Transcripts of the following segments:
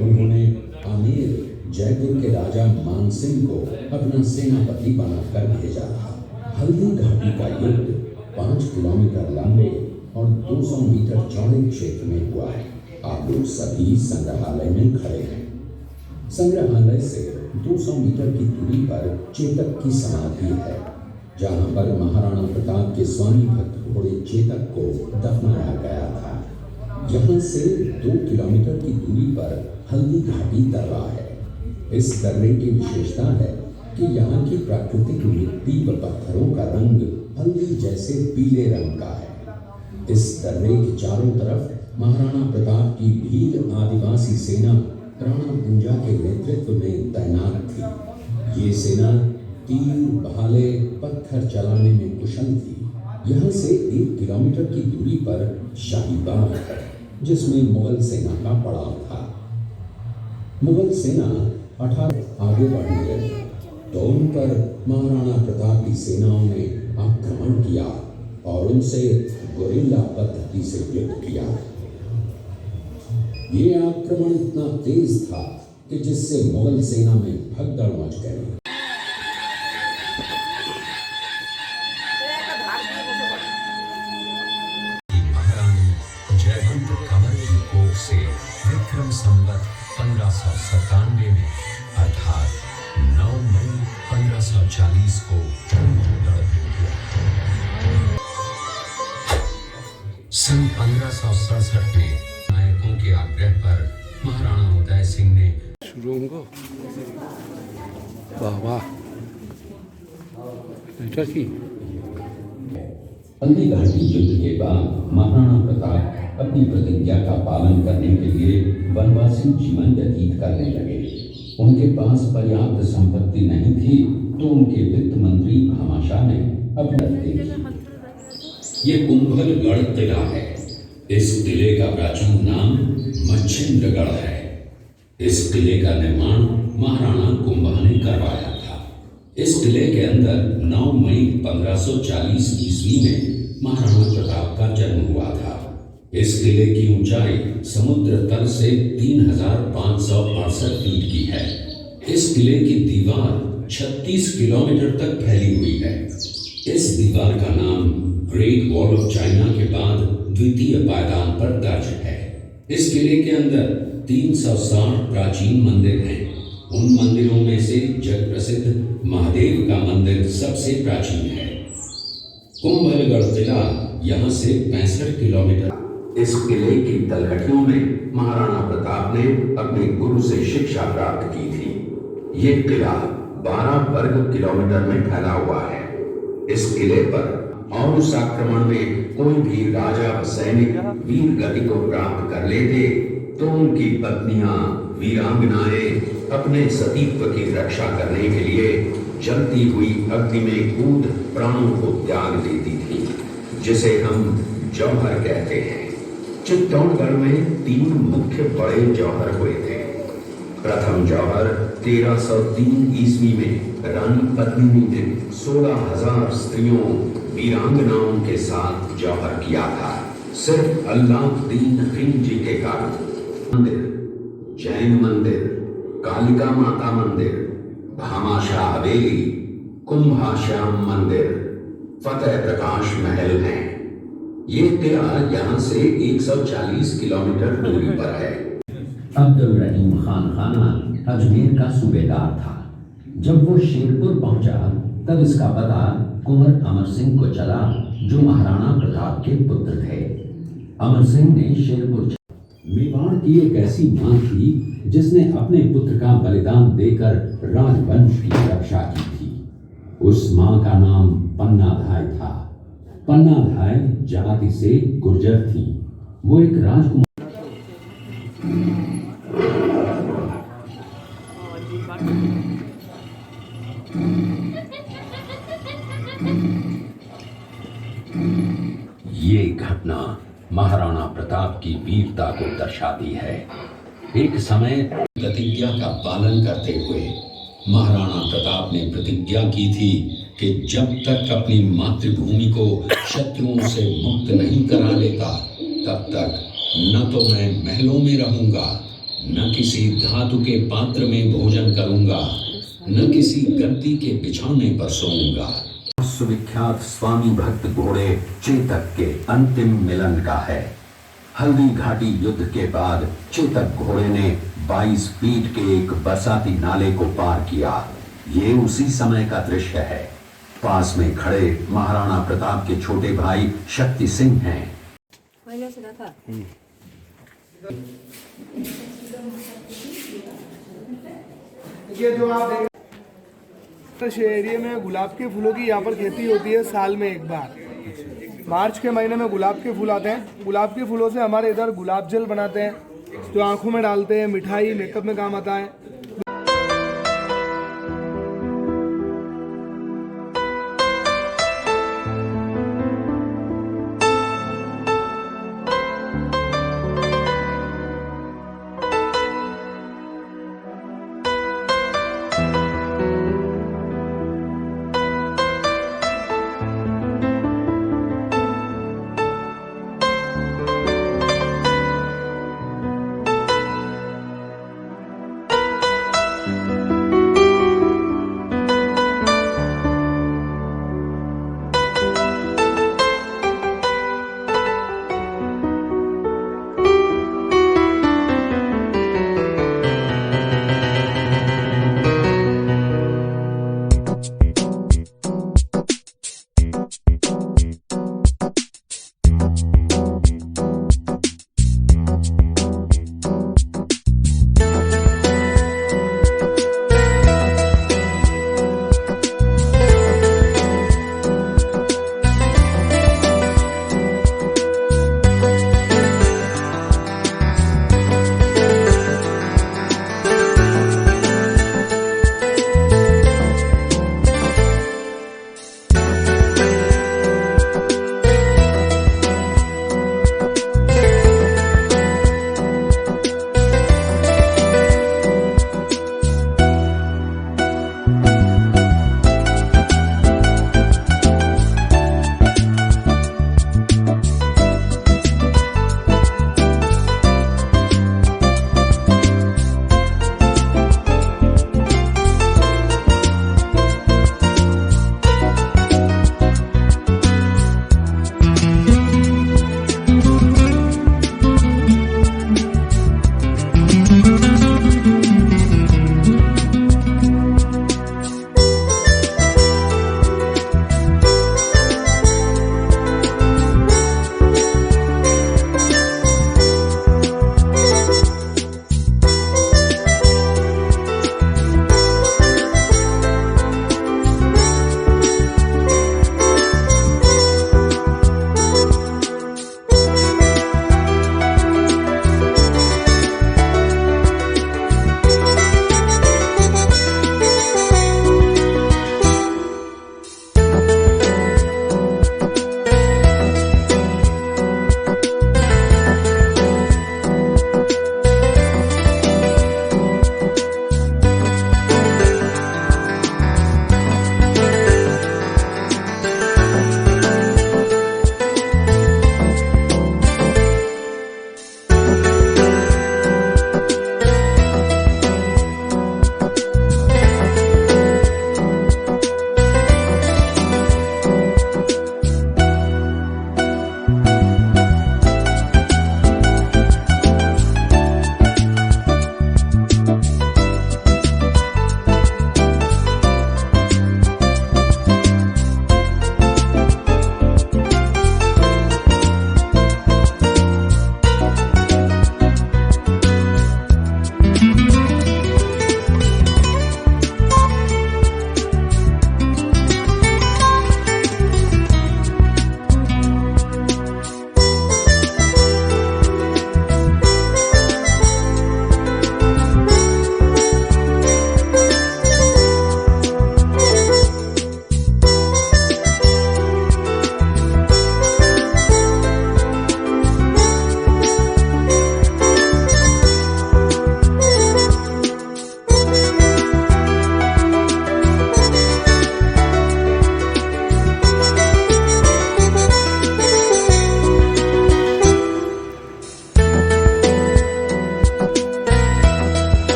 उन्होंने आमेर जयपुर के राजा मानसिंह को अपना सेनापति बनाकर भेजा था। हल्दी घाटी का युद्ध 5 किलोमीटर लंबे और 200 मीटर चौड़े क्षेत्र में हुआ है। आप लोग सभी संग्रहालय में खड़े हैं। संग्रहालय से 200 मीटर की दूरी पर चेतक की समाधि है, जहां पर महाराणा प्रताप के स्वामी भक्त घोड़े चेतक को दफनाया गया था। यहाँ से 2 किलोमीटर की दूरी पर हल्दी घाटी दर्रा है। इस दर्रे की विशेषता है कि यहाँ की प्राकृतिक मिट्टी व पत्थरों का रंग हल्दी जैसे पीले रंग का है। इस दर्रे के चारों तरफ महाराणा प्रताप की भील आदिवासी सेना राणा पूंजा के नेतृत्व में तैनात थी। ये सेना तीर, भाले, पत्थर चलाने में कुशल थी। यहाँ से 1 किलोमीटर की दूरी पर शाही बाग है, जिसमें मुगल सेना का पड़ाव था। मुगल सेना 18 आगे बढ़ने लगी तो उन पर महाराणा प्रताप की सेनाओं ने आक्रमण किया और उनसे गोरिल्ला पद्धति से युद्ध किया। ये आक्रमण इतना तेज था कि जिससे मुगल सेना में भगदड़ मच गई। महारानी जयवंत कंवर की कोख से विक्रम संवत 1597 में अर्थात 9 मई 1540 को कुंभलगढ़ हुआ। सन 1567 में नायकों के आग्रह पर महाराणा उदय सिंह ने शुरू होंगे। वाह वाह, अच्छा जी। हल्दी घाटी युद्ध के बाद महाराणा प्रताप अपनी प्रतिज्ञा का पालन करने के लिए वनवासी जीवन व्यतीत करने लगे। उनके पास पर्याप्त संपत्ति नहीं थी तो उनके वित्त मंत्री भामाशाह ने अपने ये कुंभलगढ़ किला है। इस किले का प्राचीन नाम मच्छिंद्रगढ़ है। इस किले का निर्माण महाराणा कुंभा ने करवाया था। इस किले के अंदर 9 मई 1540 ईस्वी में महाराणा प्रताप का जन्म हुआ था। इस किले की ऊंचाई समुद्र तल से 3568 फीट की है। इस किले की दीवार 36 किलोमीटर तक फैली हुई है। इस दीवार का नाम ग्रेट वॉल ऑफ चाइना के बाद द्वितीय पायदान पर दर्ज है। इस किले के अंदर 360 प्राचीन मंदिर हैं। उन मंदिरों में से जग प्रसिद्ध महादेव का मंदिर सबसे प्राचीन है। कुंभलगढ़ किला यहाँ से 65 किलोमीटर। इस किले की तलहटियों में महाराणा प्रताप ने अपने गुरु से शिक्षा प्राप्त की थी। ये किला 12 वर्ग किलोमीटर में फैला हुआ है। इस किले पर और उस आक्रमण में कोई भी राजा व सैनिक वीर गति को प्राप्त कर लेते तो उनकी पत्नियां वीरांगनाएं अपने सतीत्व की रक्षा करने के लिए जलती हुई अग्नि में कूद प्राणों को त्याग देती थी, जिसे हम जौहर कहते हैं। चित्तौड़गढ़ में 3 मुख्य बड़े जौहर हुए थे। प्रथम जौहर 1303 ईस्वी में रानी पद्मिनी ने 16,000 स्त्रियों वीरांगनाओं के साथ जौहर किया था। सिर्फ अल्लाउद्दीन खिलजी के कारण मंदिर, जैन मंदिर, कालिका माता मंदिर, भामाशाह हवेली, कुंभाश्याम मंदिर, फतेह प्रकाश महल हैं। ये किला यहाँ से 140 किलोमीटर दूरी पर है। अब्दुल रहीम खान खाना अजमेर का सूबेदार था। जब वो शेरपुर पहुंचा तब इसका पता कुंवर अमर सिंह को चला, जो महाराणा प्रताप के पुत्र थे। अमर सिंह ने शेरपुर मेवाड़ की एक ऐसी मां थी जिसने अपने पुत्र का बलिदान देकर राजवंश की रक्षा की थी। उस मां का नाम पन्नाधाय था। पन्नाधाय जाति से गुर्जर थी। वो एक राजकुमार ये घटना महाराणा प्रताप की वीरता को दर्शाती है। एक समय प्रतिज्ञा का पालन करते हुए महाराणा प्रताप ने प्रतिज्ञा की थी कि जब तक अपनी मातृभूमि को शत्रुओं से मुक्त नहीं करा लेता तब तक न तो मैं महलों में रहूंगा न किसी धातु के पात्र में भोजन करूंगा, न किसी गद्दी के बिछौने पर सोऊंगा। विश्वविख्यात स्वामी भक्त घोड़े चेतक के अंतिम मिलन का है। हल्दी घाटी युद्ध के बाद चेतक घोड़े ने 22 फीट के एक बरसाती नाले को पार किया। ये उसी समय का दृश्य है। पास में खड़े महाराणा प्रताप के छोटे भाई शक्ति सिंह हैं। ये जो आप देख इस एरिया में गुलाब के फूलों की यहाँ पर खेती होती है साल में एक बार। मार्च के महीने में गुलाब के फूल आते हैं। गुलाब के फूलों से हमारे इधर गुलाब जल बनाते हैं जो आंखों में डालते हैं, मिठाई मेकअप में काम आता है।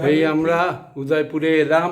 এই আমরা উদয়পুরে এলাম।